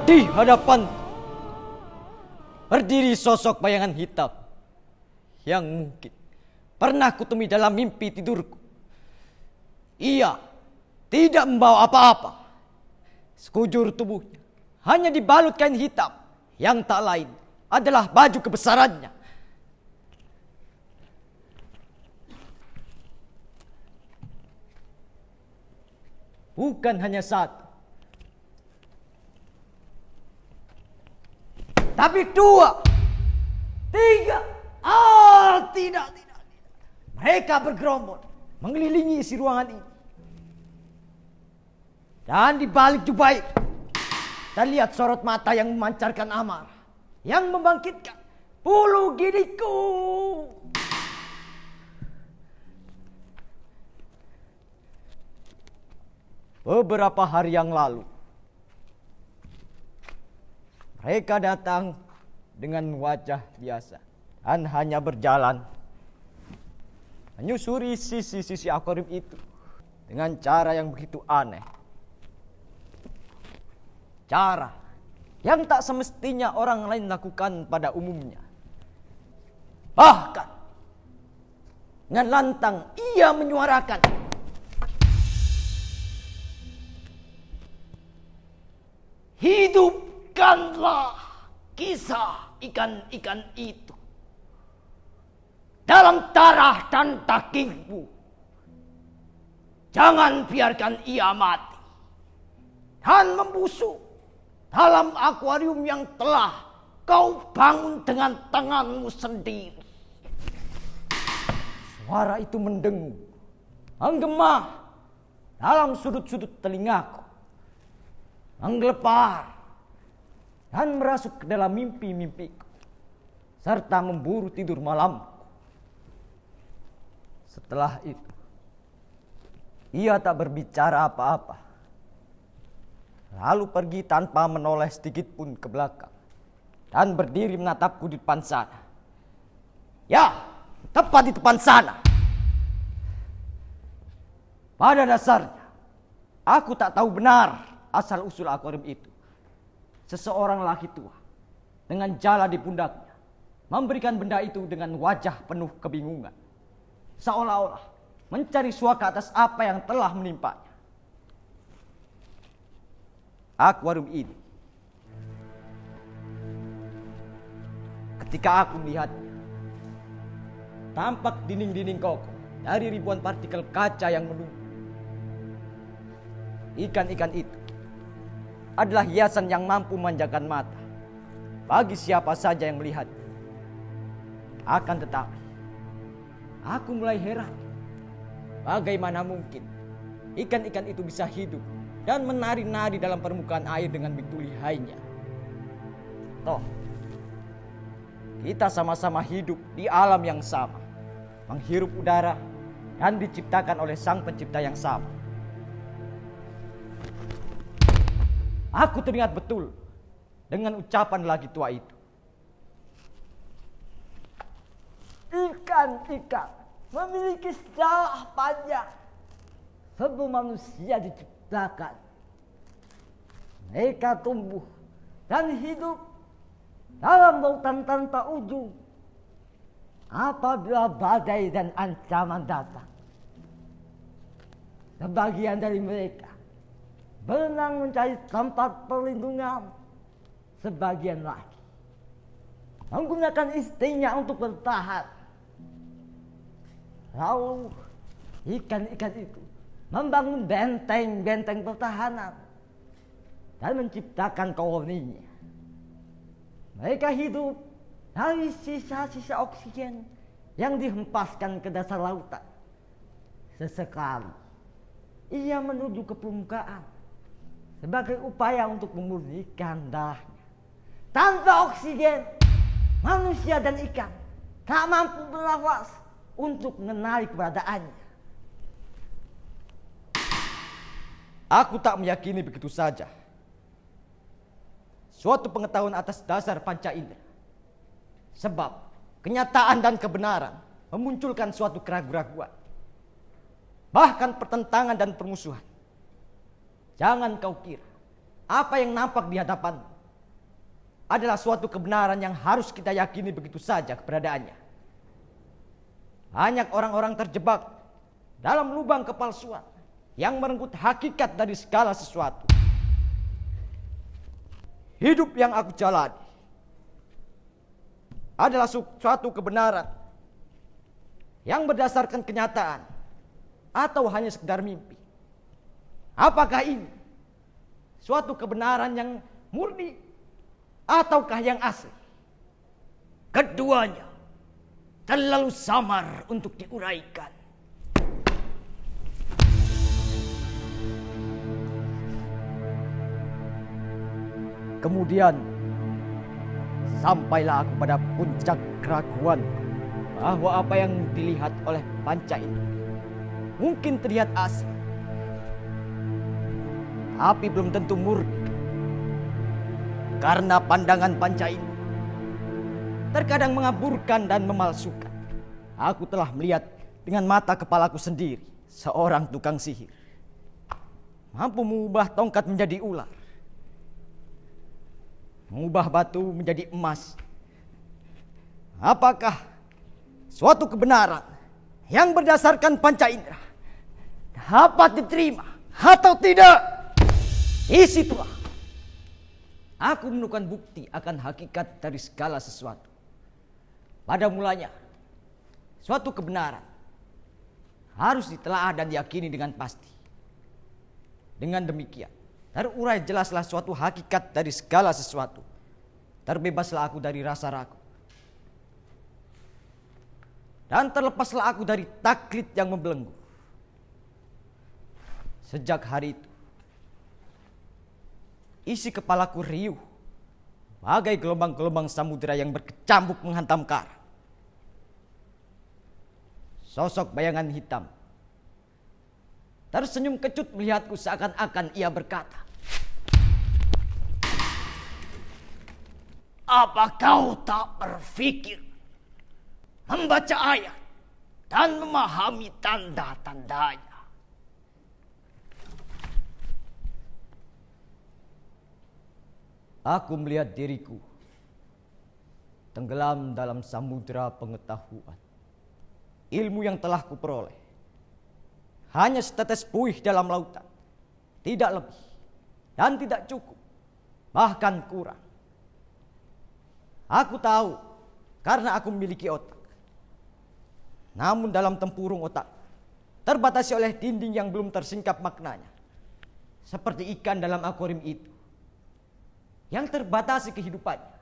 Di hadapan berdiri sosok bayangan hitam yang mungkin pernah kutemui dalam mimpi tidurku. Ia tidak membawa apa-apa. Sekujur tubuhnya hanya dibalut kain hitam yang tak lain adalah baju kebesarannya. Bukan hanya satu, tapi 2, 3. Tidak. Mereka bergerombol mengelilingi isi ruangan ini. Dan di balik jubah itu terlihat sorot mata yang memancarkan amarah, yang membangkitkan bulu gigiku. Beberapa hari yang lalu, mereka datang dengan wajah biasa dan hanya berjalan menyusuri sisi-sisi akuarium itu dengan cara yang begitu aneh. Cara yang tak semestinya orang lain lakukan pada umumnya. Bahkan dengan lantang ia menyuarakan, hidupkanlah kisah ikan-ikan itu dalam darah dan dagingmu. Jangan biarkan ia mati dan membusuk dalam akuarium yang telah kau bangun dengan tanganmu sendiri. Suara itu mendengung, menggema dalam sudut-sudut telingaku, menggelepar dan merasuk ke dalam mimpi-mimpiku, serta memburu tidur malamku. Setelah itu, ia tak berbicara apa-apa, lalu pergi tanpa menoleh sedikit pun ke belakang dan berdiri menatapku di depan sana. Ya, tepat di depan sana. Pada dasarnya, aku tak tahu benar asal-usul akuarium itu. Seseorang laki tua dengan jala di pundaknya memberikan benda itu dengan wajah penuh kebingungan, seolah-olah mencari suaka atas apa yang telah menimpanya. Akuarium ini, ketika aku melihatnya, tampak dinding-dinding kokoh dari ribuan partikel kaca yang menumpuk. Ikan-ikan itu adalah hiasan yang mampu memanjakan mata bagi siapa saja yang melihat. Akan tetapi, aku mulai heran, bagaimana mungkin ikan-ikan itu bisa hidup dan menari-nari dalam permukaan air dengan begitu lihainya. Toh, kita sama-sama hidup di alam yang sama, menghirup udara dan diciptakan oleh Sang Pencipta yang sama. Aku teringat betul dengan ucapan laki tua itu. Ikan-ikan memiliki sejarah panjang sebelum manusia diciptakan. Mereka tumbuh dan hidup dalam lautan tanpa ujung apabila badai dan ancaman datang. Sebagian dari mereka berenang mencari tempat perlindungan. Sebagian lagi menggunakan instingnya untuk bertahan. Lalu ikan-ikan itu membangun benteng-benteng pertahanan dan menciptakan koloninya. Mereka hidup dari sisa-sisa oksigen yang dihempaskan ke dasar lautan. Sesekali ia menuju ke permukaan sebagai upaya untuk memurnikan darahnya. Tanpa oksigen, manusia dan ikan tak mampu bernafas untuk mengenali keberadaannya. Aku tak meyakini begitu saja suatu pengetahuan atas dasar panca indera. Sebab kenyataan dan kebenaran memunculkan suatu keraguan-keraguan, bahkan pertentangan dan permusuhan. Jangan kau kira apa yang nampak di hadapanmu adalah suatu kebenaran yang harus kita yakini begitu saja keberadaannya. Banyak orang-orang terjebak dalam lubang kepalsuan yang merenggut hakikat dari segala sesuatu. Hidup yang aku jalani adalah suatu kebenaran yang berdasarkan kenyataan atau hanya sekedar mimpi. Apakah ini suatu kebenaran yang murni ataukah yang asli? Keduanya terlalu samar untuk diuraikan. Kemudian sampailah aku pada puncak keraguan bahwa apa yang dilihat oleh panca itu mungkin terlihat asli, tapi belum tentu murni. Karena pandangan panca ini terkadang mengaburkan dan memalsukan. Aku telah melihat dengan mata kepalaku sendiri seorang tukang sihir mampu mengubah tongkat menjadi ular, mengubah batu menjadi emas. Apakah suatu kebenaran yang berdasarkan panca indera dapat diterima atau tidak? Disitulah aku menemukan bukti akan hakikat dari segala sesuatu. Pada mulanya, suatu kebenaran harus ditelaah dan diyakini dengan pasti. Dengan demikian, terurai jelaslah suatu hakikat dari segala sesuatu. Terbebaslah aku dari rasa ragu. Dan terlepaslah aku dari taklid yang membelenggu. Sejak hari itu, isi kepalaku riuh bagai gelombang-gelombang samudera yang berkecambuk menghantam karang. Sosok bayangan hitam tersenyum kecut melihatku seakan-akan ia berkata, "Apa kau tak berpikir membaca ayat dan memahami tanda-tandanya?" Aku melihat diriku tenggelam dalam samudera pengetahuan. Ilmu yang telah kuperoleh hanya setetes buih dalam lautan, tidak lebih dan tidak cukup, bahkan kurang. Aku tahu karena aku memiliki otak. Namun dalam tempurung otak terbatasi oleh dinding yang belum tersingkap maknanya. Seperti ikan dalam akuarium itu yang terbatasi kehidupannya.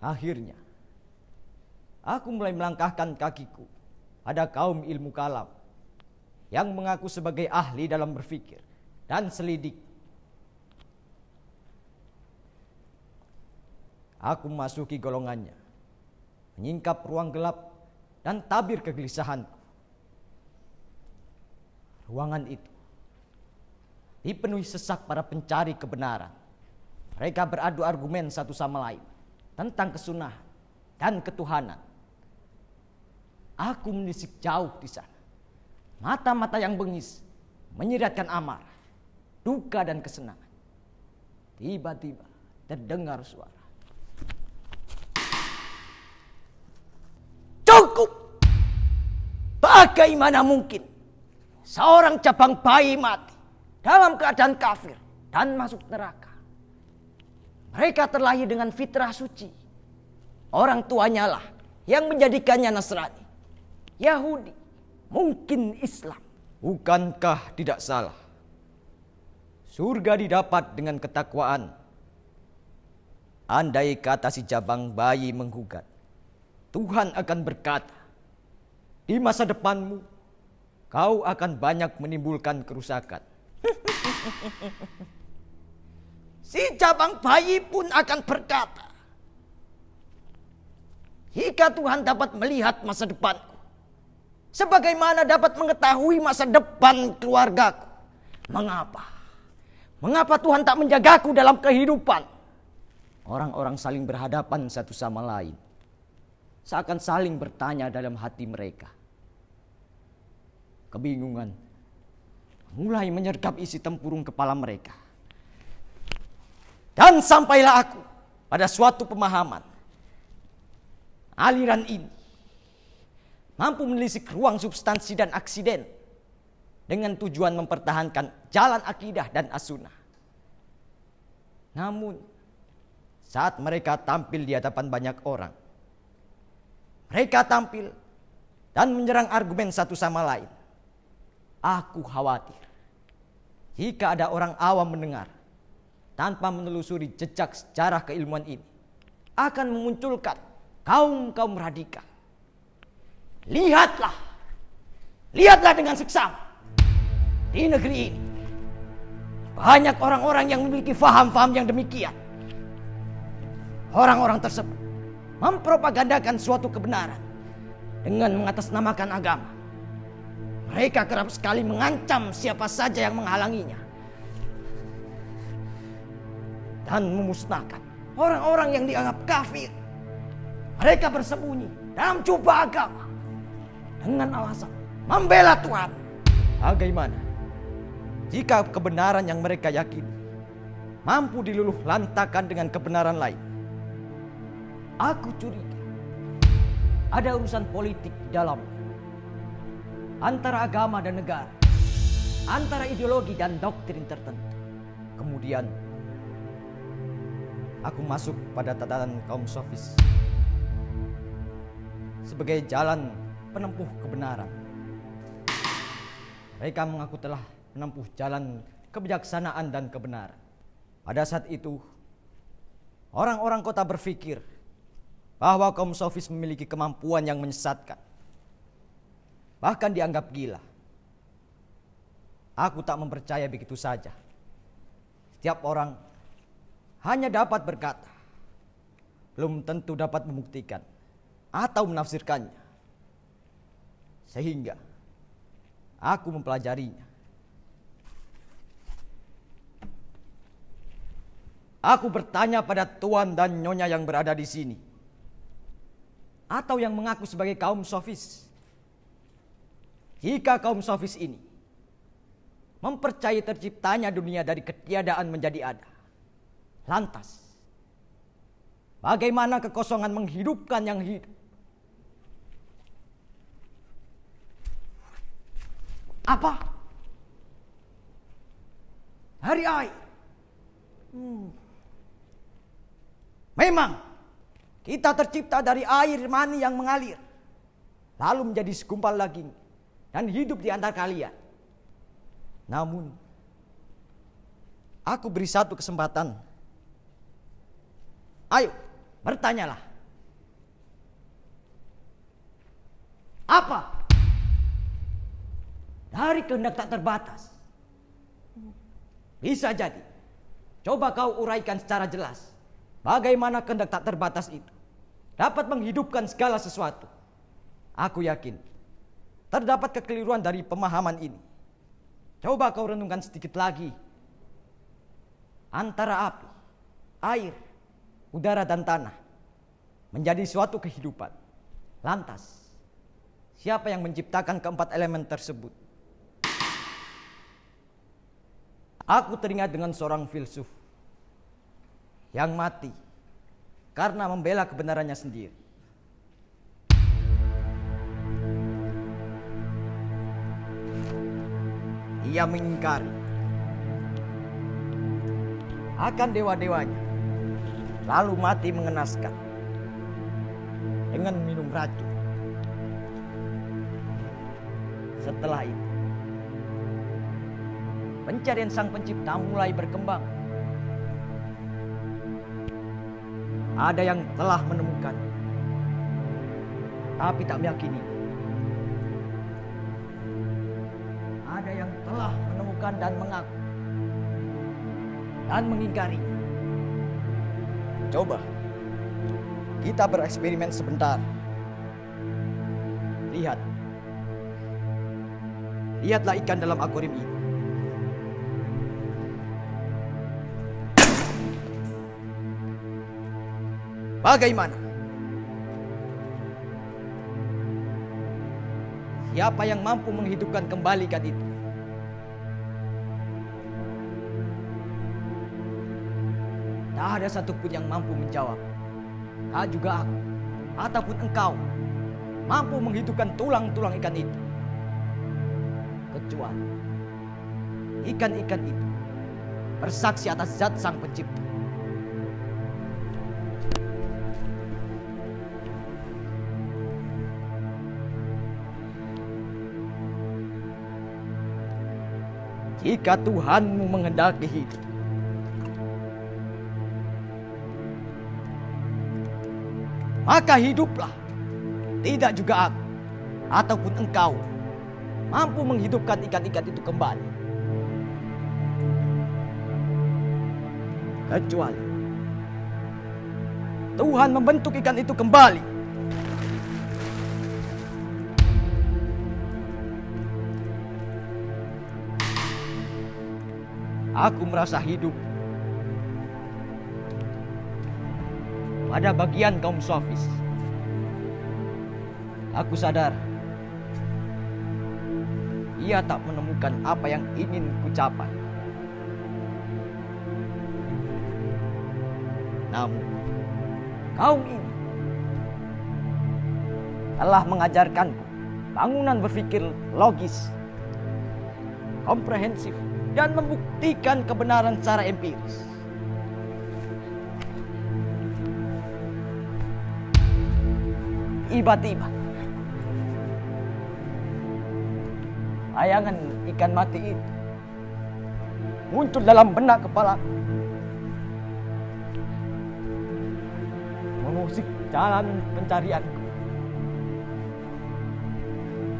Akhirnya, aku mulai melangkahkan kakiku pada kaum ilmu kalam yang mengaku sebagai ahli dalam berpikir dan selidik. Aku memasuki golongannya, menyingkap ruang gelap dan tabir kegelisahanku. Ruangan itu dipenuhi sesak para pencari kebenaran. Mereka beradu argumen satu sama lain tentang kesunahan dan ketuhanan. Aku menisik jauh di sana. Mata-mata yang bengis menyiratkan amarah, duka dan kesenangan. Tiba-tiba terdengar suara. Cukup! Bagaimana mungkin seorang cabang bayi mati dalam keadaan kafir dan masuk neraka? Mereka terlahir dengan fitrah suci. Orang tuanya lah yang menjadikannya Nasrani, Yahudi, mungkin Islam. Bukankah tidak salah? Surga didapat dengan ketakwaan. Andai kata si cabang bayi menggugat, Tuhan akan berkata, di masa depanmu kau akan banyak menimbulkan kerusakan. Si cabang bayi pun akan berkata, jika Tuhan dapat melihat masa depanku, sebagaimana dapat mengetahui masa depan keluargaku, mengapa Tuhan tak menjagaku dalam kehidupan? Orang-orang saling berhadapan satu sama lain, seakan saling bertanya dalam hati mereka. Kebingungan mulai menyergap isi tempurung kepala mereka. Dan sampailah aku pada suatu pemahaman. Aliran ini mampu menelisik ruang substansi dan aksiden dengan tujuan mempertahankan jalan akidah dan as-sunnah. Namun, saat mereka tampil di hadapan banyak orang, mereka tampil dan menyerang argumen satu sama lain. Aku khawatir jika ada orang awam mendengar tanpa menelusuri jejak sejarah keilmuan ini, akan memunculkan kaum-kaum radikal. Lihatlah dengan seksama di negeri ini. Banyak orang-orang yang memiliki faham-faham yang demikian. Orang-orang tersebut mempropagandakan suatu kebenaran dengan mengatasnamakan agama. Mereka kerap sekali mengancam siapa saja yang menghalanginya dan memusnahkan orang-orang yang dianggap kafir. Mereka bersembunyi dalam jubah agama dengan alasan membela Tuhan. Bagaimana jika kebenaran yang mereka yakini mampu diluluh lantakan dengan kebenaran lain? Aku curiga ada urusan politik di dalamnya, antara agama dan negara, antara ideologi dan doktrin tertentu. Kemudian aku masuk pada tatanan kaum sofis sebagai jalan penempuh kebenaran. Mereka mengaku telah menempuh jalan kebijaksanaan dan kebenaran. Pada saat itu, orang-orang kota berpikir bahwa kaum sofis memiliki kemampuan yang menyesatkan, bahkan dianggap gila. Aku tak mempercaya begitu saja. Setiap orang hanya dapat berkata, belum tentu dapat membuktikan atau menafsirkannya. Sehingga aku mempelajarinya. Aku bertanya pada tuan dan nyonya yang berada di sini, atau yang mengaku sebagai kaum sofis. Jika kaum sofis ini mempercayai terciptanya dunia dari ketiadaan menjadi ada, lantas bagaimana kekosongan menghidupkan yang hidup? Apa? Dari air. Memang kita tercipta dari air mani yang mengalir, lalu menjadi segumpal daging dan hidup di antara kalian. Namun, aku beri satu kesempatan. Ayo, bertanyalah. Apa? Dari kehendak tak terbatas. Bisa jadi. Coba kau uraikan secara jelas. Bagaimana kehendak tak terbatas itu dapat menghidupkan segala sesuatu. Aku yakin terdapat kekeliruan dari pemahaman ini. Coba kau renungkan sedikit lagi. Antara api, air, udara dan tanah menjadi suatu kehidupan. Lantas, siapa yang menciptakan keempat elemen tersebut? Aku teringat dengan seorang filsuf yang mati karena membela kebenarannya sendiri. Ia mengingkari akan dewa-dewanya, lalu mati mengenaskan dengan minum racun. Setelah itu, pencarian sang pencipta mulai berkembang. Ada yang telah menemukan, tapi tak meyakini. Ada yang telah menemukan dan mengaku dan mengingkari. Coba kita bereksperimen sebentar. Lihatlah ikan dalam akuarium ini. Bagaimana? Siapa yang mampu menghidupkan kembali ikan itu? Tak ada satupun yang mampu menjawab. Tak juga aku, ataupun engkau, mampu menghidupkan tulang-tulang ikan itu. Kecuali ikan-ikan itu bersaksi atas zat Sang Pencipta. Jika Tuhanmu menghendaki hidup, maka hiduplah. Tidak juga aku, ataupun engkau, mampu menghidupkan ikan-ikan itu kembali. Kecuali Tuhan membentuk ikan itu kembali. Aku merasa hidup pada bagian kaum sofis. Aku sadar ia tak menemukan apa yang ingin kucapai. Namun kaum ini telah mengajarkanku bangunan berpikir logis, komprehensif, dan membuktikan kebenaran secara empiris. Tiba-tiba bayangan ikan mati itu muncul dalam benak kepalaku, mengusik jalan pencarianku,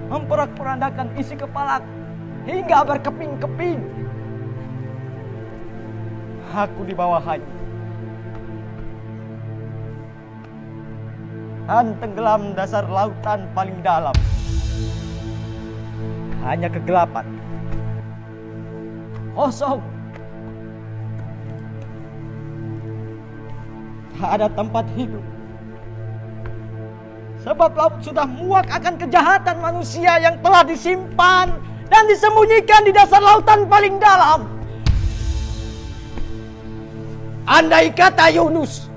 memporak-porandakan isi kepalaku hingga berkeping-keping. Aku di bawahnya dan tenggelam dasar lautan paling dalam. Hanya kegelapan, kosong, tak ada tempat hidup. Sebab laut sudah muak akan kejahatan manusia yang telah disimpan dan disembunyikan di dasar lautan paling dalam. Andai kata Yunus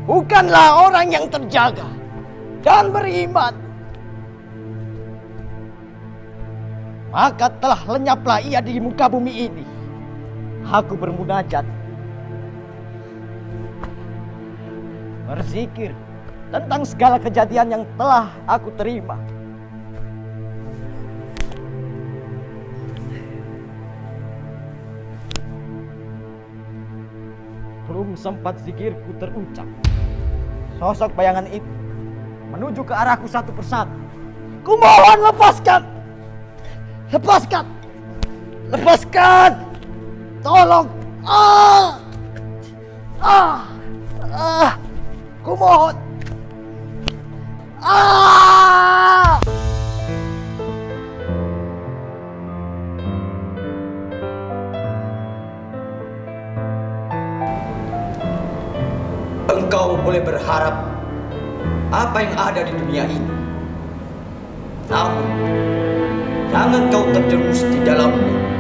bukanlah orang yang terjaga dan beriman, maka telah lenyaplah ia di muka bumi ini. Aku bermunajat, berzikir tentang segala kejadian yang telah aku terima. Belum sempat zikirku terucap, sosok bayangan itu menuju ke arahku satu persatu. Kumohon lepaskan! Lepaskan! Lepaskan! Tolong! Kumohon! Engkau boleh berharap apa yang ada di dunia ini, namun jangan kau terjerumus di dalamnya.